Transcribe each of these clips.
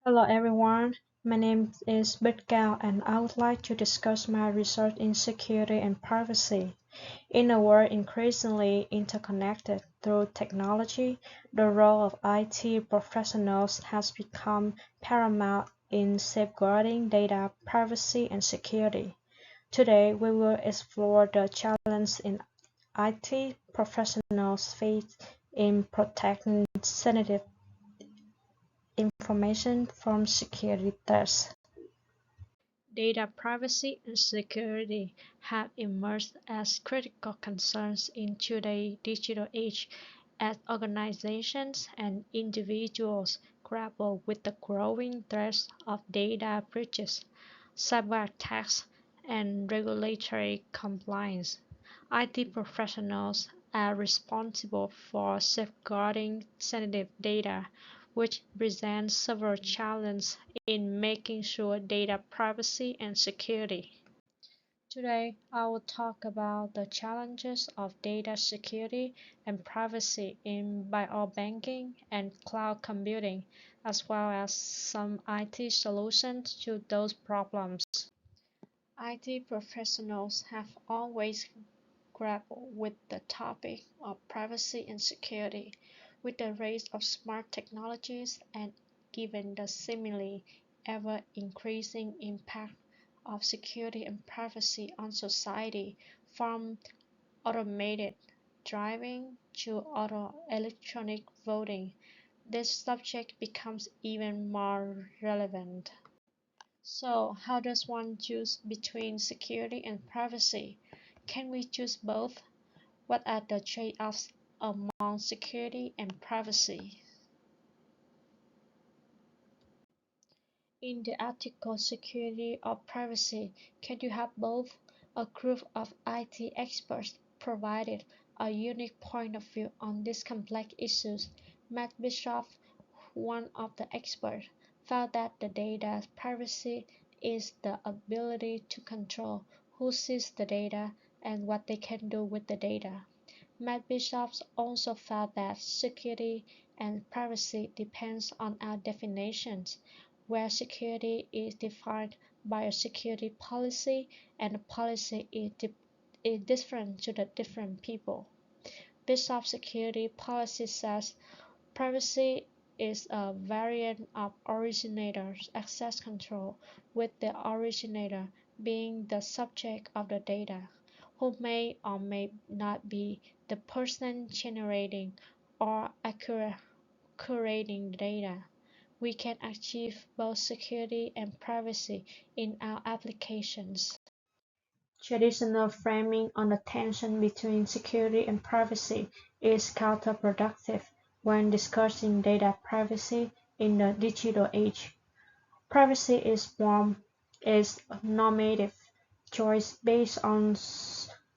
Hello everyone, my name is Bích Cao and I would like to discuss my research in security and privacy. In a world increasingly interconnected through technology, the role of IT professionals has become paramount in safeguarding data privacy and security. Today, we will explore the challenges in IT professionals face in protecting sensitive information from security threats. Data privacy and security have emerged as critical concerns in today's digital age as organizations and individuals grapple with the growing threats of data breaches, cyber attacks, and regulatory compliance. IT professionals are responsible for safeguarding sensitive data, which presents several challenges in making sure data privacy and security. Today, I will talk about the challenges of data security and privacy in biobanking and cloud computing, as well as some IT solutions to those problems. IT professionals have always grappled with the topic of privacy and security. With the rise of smart technologies and given the seemingly ever-increasing impact of security and privacy on society, from automated driving to electronic voting, this subject becomes even more relevant. So, how does one choose between security and privacy? Can we choose both? What are the trade-offs among security and privacy? In the article Security or Privacy, Can You Have Both? A group of IT experts provided a unique point of view on these complex issues. Matt Bischoff, one of the experts, found that the data privacy is the ability to control who sees the data and what they can do with the data. Matt Bishop also found that security and privacy depends on our definitions, where security is defined by a security policy and the policy is different to the different people. Bishop's security policy says privacy is a variant of originator's access control, with the originator being the subject of the data, who may or may not be the person generating or curating the data. We can achieve both security and privacy in our applications. Traditional framing on the tension between security and privacy is counterproductive when discussing data privacy in the digital age. Privacy is a normative choice based on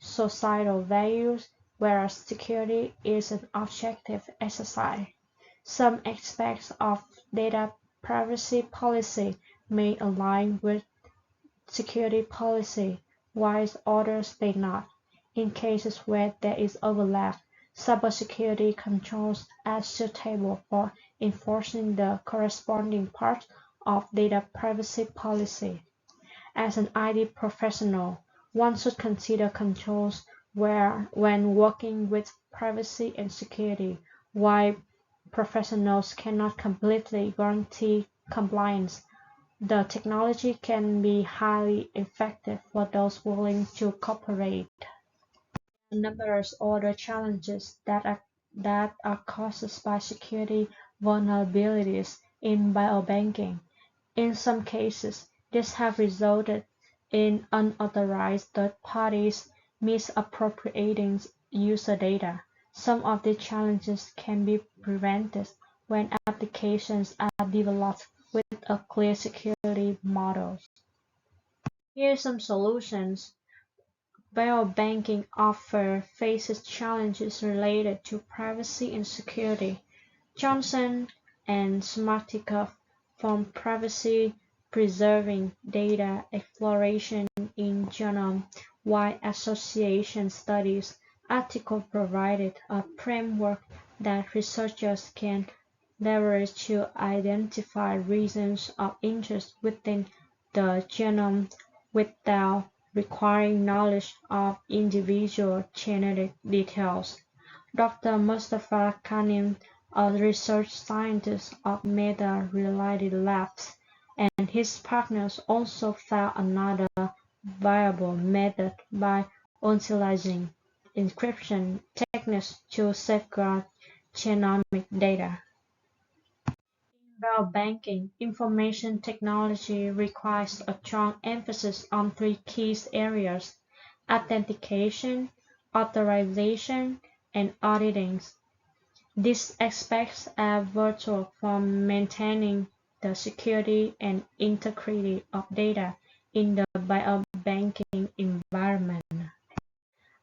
societal values, whereas security is an objective exercise. Some aspects of data privacy policy may align with security policy, while others may not. In cases where there is overlap, cybersecurity controls are suitable for enforcing the corresponding part of data privacy policy. As an IT professional, one should consider controls when working with privacy and security. While professionals cannot completely guarantee compliance, the technology can be highly effective for those willing to cooperate. Numerous other challenges that are caused by security vulnerabilities in biobanking. In some cases, these have resulted in unauthorized third parties misappropriating user data. Some of these challenges can be prevented when applications are developed with a clear security model. Here are some solutions. Biobanking often faces challenges related to privacy and security. Johnson and Smartikov from privacy-preserving data exploration in genome-wide association studies article provided a framework that researchers can leveraged to identify regions of interest within the genome without requiring knowledge of individual genetic details. Dr. Mustafa Kanim, a research scientist of Meta Reality Labs, and his partners also found another viable method by utilizing encryption techniques to safeguard genomic data. In banking, information technology requires a strong emphasis on three key areas: authentication, authorization, and auditing. These aspects are vital for maintaining the security and integrity of data in the biobanking environment.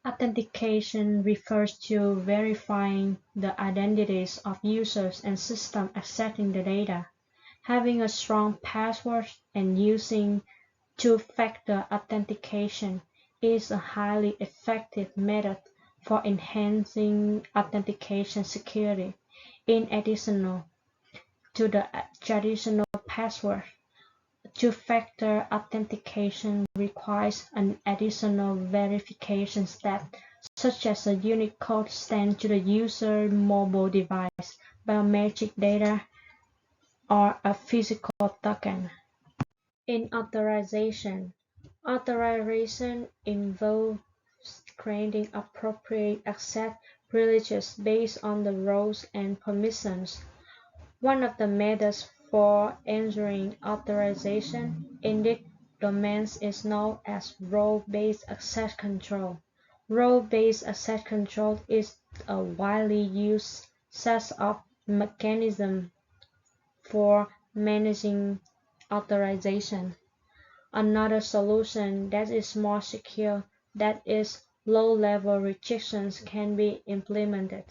Authentication refers to verifying the identities of users and systems accessing the data. Having a strong password and using two-factor authentication is a highly effective method for enhancing authentication security. In addition to the traditional password, two-factor authentication requires an additional verification step, such as a unique code sent to the user's mobile device, biometric data, or a physical token. In authorization involves granting appropriate access privileges based on the roles and permissions. One of the methods for ensuring authorization in these domains is known as role-based access control. Role-based access control is a widely used set of mechanisms for managing authorization. Another solution that is more secure, that is, low-level restrictions can be implemented,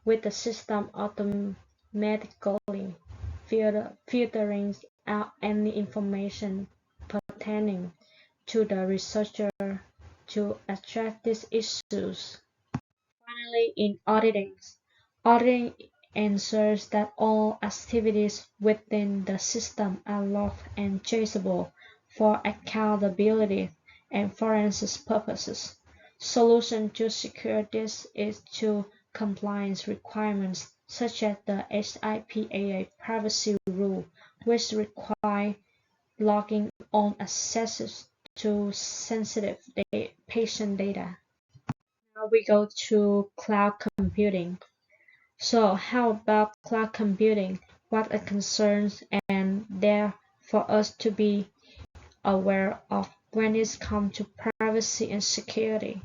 with the system automatically filtering out any information pertaining to the researcher to address these issues. Finally, in auditing ensures that all activities within the system are logged and traceable for accountability and forensic purposes. Solution to secure this is to compliance requirements such as the HIPAA privacy rule, which require logging on access to sensitive patient data. Now we go to cloud computing. So how about cloud computing? What are concerns and there for us to be aware of when it comes to privacy and security?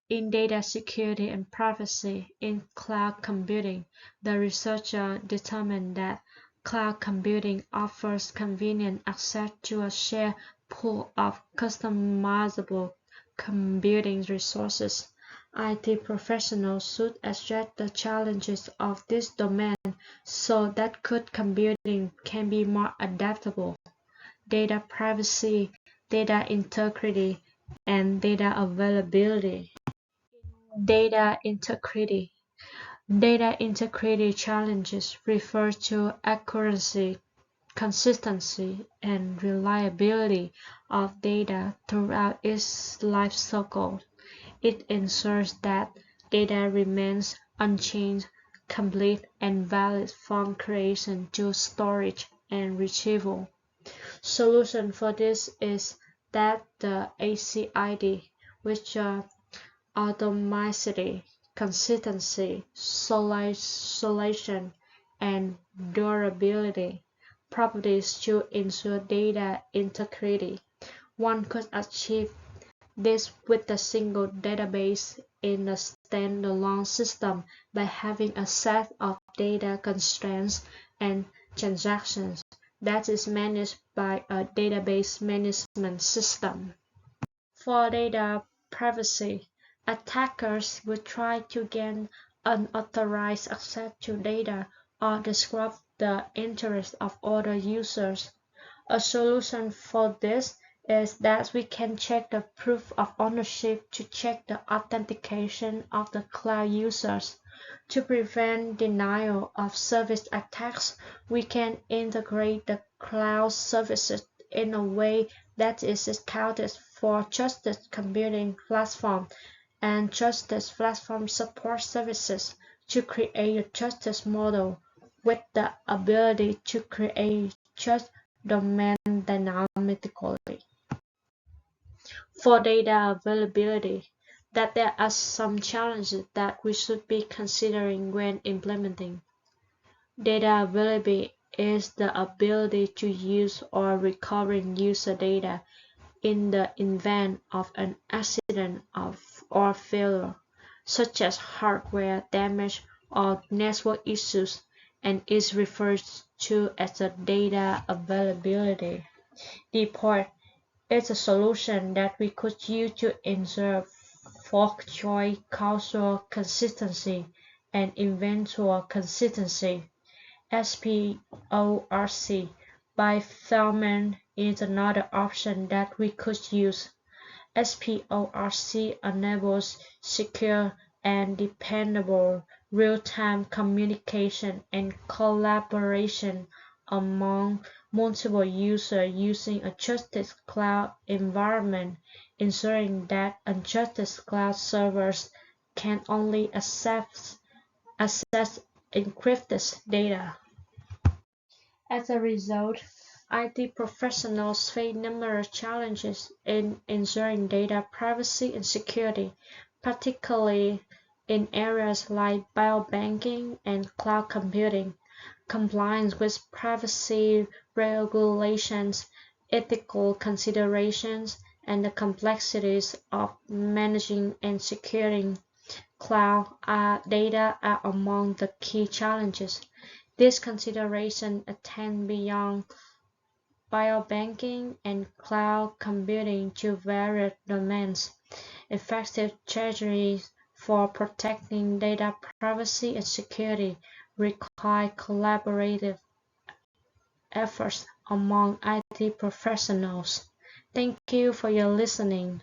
In data security and privacy in cloud computing, the researcher determined that cloud computing offers convenient access to a shared pool of customizable computing resources. IT professionals should address the challenges of this domain so that cloud computing can be more adaptable. Data privacy, data integrity, and data availability. Data integrity. Data integrity challenges refer to accuracy, consistency, and reliability of data throughout its life cycle. It ensures that data remains unchanged, complete, and valid from creation to storage and retrieval. Solution for this is that the ACID, which are atomicity, consistency, isolation, and durability properties to ensure data integrity. One could achieve this with a single database in a standalone system by having a set of data constraints and transactions that is managed by a database management system. For data privacy, attackers will try to gain unauthorized access to data or disrupt the interests of other users. A solution for this is that we can check the proof of ownership to check the authentication of the cloud users. To prevent denial of service attacks, we can integrate the cloud services in a way that is accounted for trusted computing platform and trusted platform support services to create a trusted model with the ability to create trust domain dynamically. For data availability, that there are some challenges that we should be considering when implementing. Data availability is the ability to use or recovering user data in the event of an accident or failure, such as hardware damage or network issues, and is referred to as a data availability report. It's a solution that we could use to ensure factual causal consistency and eventual consistency. SPORC by Feldman is another option that we could use. SPORC enables secure and dependable real-time communication and collaboration among multiple users using a trusted cloud environment, ensuring that untrusted cloud servers can only access encrypted data. As a result, IT professionals face numerous challenges in ensuring data privacy and security, particularly in areas like biobanking and cloud computing. Compliance with privacy regulations, ethical considerations, and the complexities of managing and securing cloud data are among the key challenges. These considerations extend beyond biobanking and cloud computing to various domains. Effective strategies for protecting data privacy and security require collaborative efforts among IT professionals. Thank you for your listening.